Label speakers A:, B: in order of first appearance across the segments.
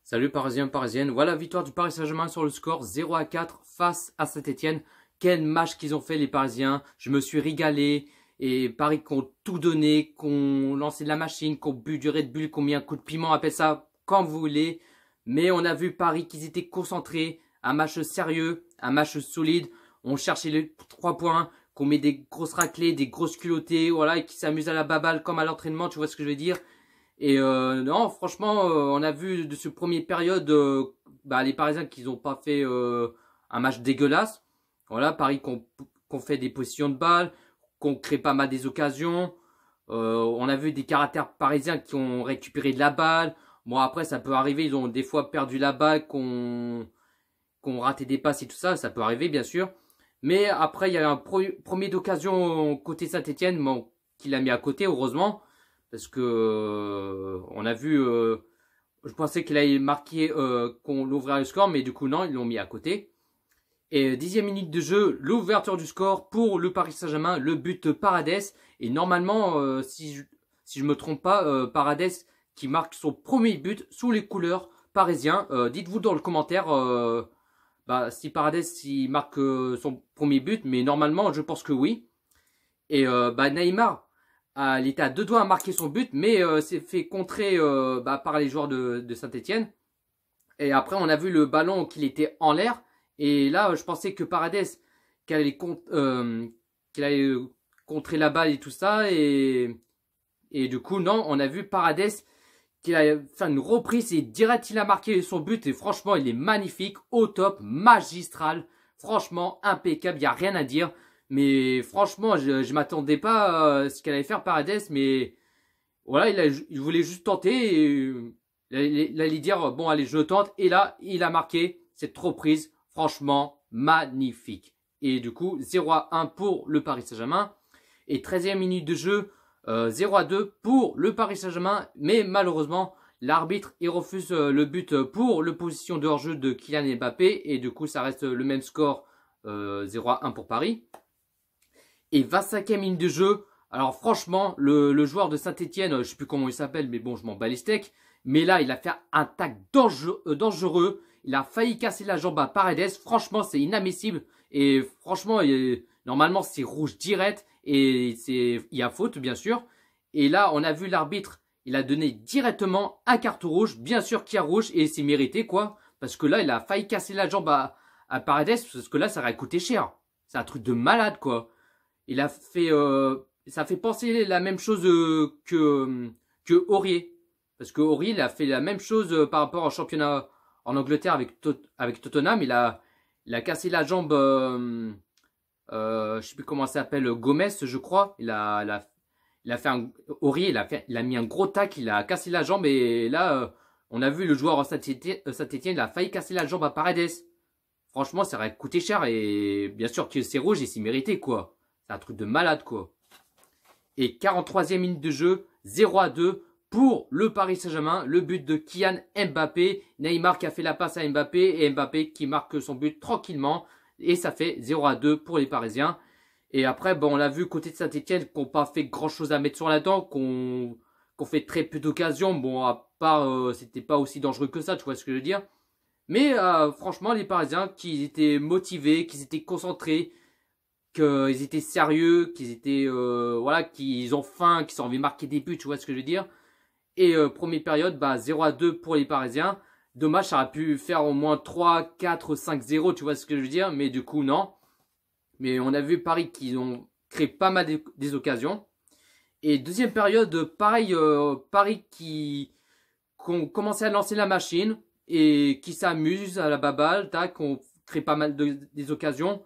A: Salut Parisiens, Parisiennes. Voilà, victoire du Paris Saint-Germain sur le score 0-4 face à Saint-Etienne. Quel match qu'ils ont fait les Parisiens. Je me suis régalé. Et Paris qui ont tout donné, qui ont lancé de la machine, qui ont bu du Red Bull, qui ont mis un coup de piment, appelle ça comme vous voulez. Mais on a vu Paris qu'ils étaient concentrés. Un match sérieux, un match solide. On cherchait les 3 points, qu'on met des grosses raclées, des grosses culottées, voilà, et qui s'amusent à la baballe comme à l'entraînement, tu vois ce que je veux dire. Et non, franchement, on a vu de ce premier période, les Parisiens qui n'ont pas fait un match dégueulasse. Voilà, Paris qu'on fait des positions de balle, qu'on crée pas mal des occasions. On a vu des caractères parisiens qui ont récupéré de la balle. Bon, après, ça peut arriver, ils ont des fois perdu la balle, qu'on raté des passes et tout ça. Ça peut arriver, bien sûr. Mais après, il y a un premier d'occasion côté Saint-Etienne, bon, qu'il a mis à côté, heureusement. Parce que on a vu, je pensais qu'il allait marquer qu'on ouvrirait le score, mais du coup non, ils l'ont mis à côté. Et 10e minute de jeu, l'ouverture du score pour le Paris Saint-Germain, le but Paredes. Et normalement, si je me trompe pas, Paredes qui marque son premier but sous les couleurs parisiens. Dites-vous dans le commentaire si Paredes il marque son premier but, mais normalement je pense que oui. Et Neymar. Il était à 2 doigts à marquer son but, mais s'est fait contrer par les joueurs de Saint-Etienne. Et après, on a vu le ballon qu'il était en l'air. Et là, je pensais que Paredes, qu'il allait contrer la balle et tout ça. Et du coup, non, on a vu Paredes qu'il a fait une reprise et direct, il a marqué son but. Et franchement, il est magnifique, au top, magistral. Franchement, impeccable, il n'y a rien à dire. Mais franchement, je m'attendais pas à ce qu'elle allait faire Paredes, mais voilà, il voulait juste tenter. Et, il allait dire, bon allez, je tente. Et là, il a marqué cette reprise, franchement, magnifique. Et du coup, 0-1 pour le Paris Saint-Germain. Et 13e minute de jeu, 0-2 pour le Paris Saint-Germain. Mais malheureusement, l'arbitre, il refuse le but pour le position de hors-jeu de Kylian Mbappé. Et du coup, ça reste le même score, 0-1 pour Paris. Et 25e minute de jeu. Alors franchement, le joueur de Saint-Etienne, je ne sais plus comment il s'appelle, mais bon, je m'en bats les steaks. Mais là, il a fait un tac dangereux. Il a failli casser la jambe à Paredes. Franchement, c'est inadmissible. Et franchement, normalement, c'est rouge direct. Et il y a faute, bien sûr. Et là, on a vu l'arbitre. Il a donné directement un carton rouge. Bien sûr qu'il y a rouge. Et c'est mérité, quoi. Parce que là, il a failli casser la jambe à Paredes. Parce que là, ça aurait coûté cher. C'est un truc de malade, quoi. Il a fait, ça fait penser la même chose que Aurier. Parce que Aurier, il a fait la même chose par rapport au championnat en Angleterre avec Tottenham. Il a cassé la jambe, je sais plus comment ça s'appelle, Gomez, je crois. Il a fait Aurier, il a mis un gros tac, il a cassé la jambe et là, on a vu le joueur Saint-Etienne, il a failli casser la jambe à Paredes. Franchement, ça aurait coûté cher et bien sûr que c'est rouge et c'est mérité, quoi. C'est un truc de malade, quoi. Et 43e minute de jeu, 0-2 pour le Paris Saint-Germain. Le but de Kylian Mbappé. Neymar qui a fait la passe à Mbappé. Et Mbappé qui marque son but tranquillement. Et ça fait 0-2 pour les Parisiens. Et après, on l'a vu côté de Saint-Etienne qu'on n'a pas fait grand-chose à mettre sur la dent. Qu'on fait très peu d'occasions. Bon, à part, c'était pas aussi dangereux que ça, tu vois ce que je veux dire. Mais franchement, les Parisiens qui étaient motivés, qui étaient concentrés, qu'ils étaient sérieux, qu'ils étaient qu'ils ont faim, qu'ils ont envie de marquer des buts, tu vois ce que je veux dire. Et première période, 0-2 pour les Parisiens. Dommage, ça aurait pu faire au moins 3, 4, 5-0, tu vois ce que je veux dire. Mais du coup, non. Mais on a vu Paris qui ont créé pas mal des occasions. Et deuxième période, pareil, Paris qui ont commencé à lancer la machine et qui s'amuse à la baballe, tac, on crée pas mal des occasions.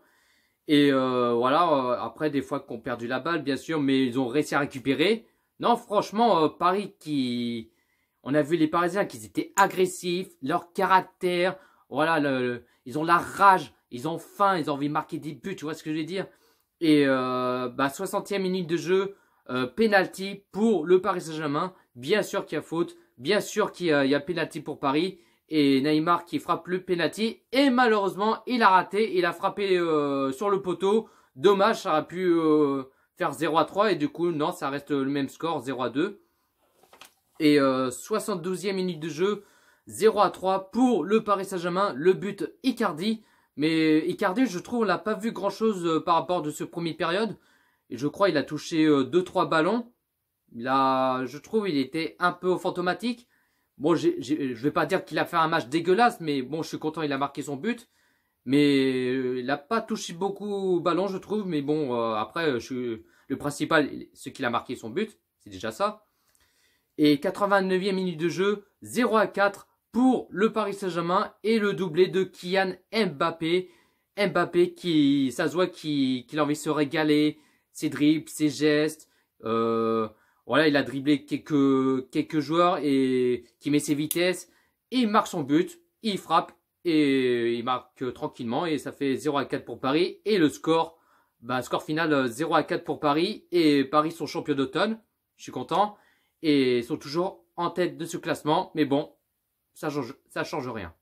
A: Et après des fois qu'on perdu la balle, bien sûr, mais ils ont réussi à récupérer. Non, franchement, Paris qui... On a vu les Parisiens qui étaient agressifs, leur caractère, voilà, ils ont la rage, ils ont faim, ils ont envie de marquer des buts, tu vois ce que je veux dire. Et 60e minute de jeu, penalty pour le Paris Saint-Germain. Bien sûr qu'il y a faute, bien sûr qu'il y a penalty pour Paris. Et Neymar qui frappe le penalty. Et malheureusement, il a raté. Il a frappé sur le poteau. Dommage, ça aurait pu faire 0-3. Et du coup, non, ça reste le même score, 0-2. Et 72e minute de jeu. 0-3 pour le Paris Saint-Germain, le but Icardi. Mais Icardi, je trouve, on l'a pas vu grand-chose par rapport de ce première période. Et je crois qu'il a touché 2-3 ballons. Je trouve il était un peu fantomatique. Bon, je vais pas dire qu'il a fait un match dégueulasse, mais bon, je suis content, il a marqué son but. Mais il n'a pas touché beaucoup au ballon, je trouve. Mais bon, après, le principal, c'est qu'il a marqué son but. C'est déjà ça. Et 89e minute de jeu, 0-4 pour le Paris Saint-Germain et le doublé de Kylian Mbappé. Mbappé qui, ça se voit qu'il a envie de se régaler, ses dribbles, ses gestes. Voilà, il a dribblé quelques joueurs et qui met ses vitesses. Et il marque son but, il frappe et il marque tranquillement. Et ça fait 0-4 pour Paris. Et le score, score final 0-4 pour Paris. Et Paris sont champions d'automne. Je suis content. Et sont toujours en tête de ce classement. Mais bon, ça change rien.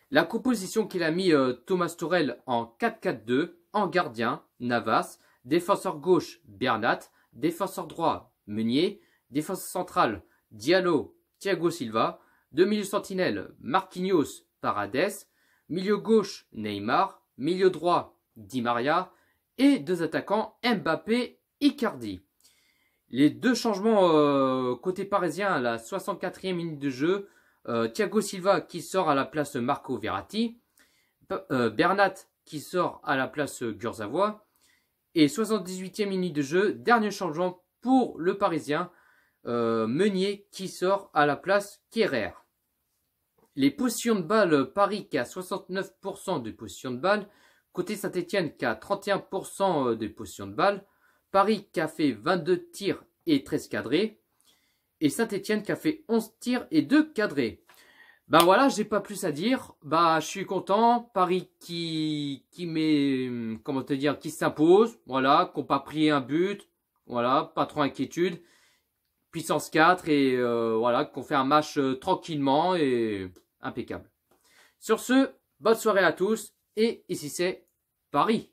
A: La composition qu'il a mis Thomas Tuchel en 4-4-2, en gardien, Navas, défenseur gauche, Bernat, défenseur droit, Meunier, défenseur central, Diallo, Thiago Silva, deux milieux sentinelles, Marquinhos, Paredes, milieu gauche, Neymar, milieu droit, Di Maria, et deux attaquants, Mbappé, Icardi. Les deux changements côté parisien à la 64e minute de jeu, Thiago Silva qui sort à la place Marco Verratti, Bernat qui sort à la place Kurzawa, et 78e minute de jeu, dernier changement pour le parisien, Meunier qui sort à la place Kehrer. Les positions de balle, Paris qui a 69% de positions de balle, côté Saint-Etienne qui a 31% de positions de balle, Paris qui a fait 22 tirs et 13 cadrés. Et Saint-Etienne qui a fait 11 tirs et 2 cadrés. Voilà, j'ai pas plus à dire. Je suis content. Paris qui met, comment te dire, qui s'impose. Voilà, qui n'a pas pris un but. Voilà, pas trop inquiétude. Puissance 4 et voilà, qu'on fait un match tranquillement et impeccable. Sur ce, bonne soirée à tous. Et ici c'est Paris.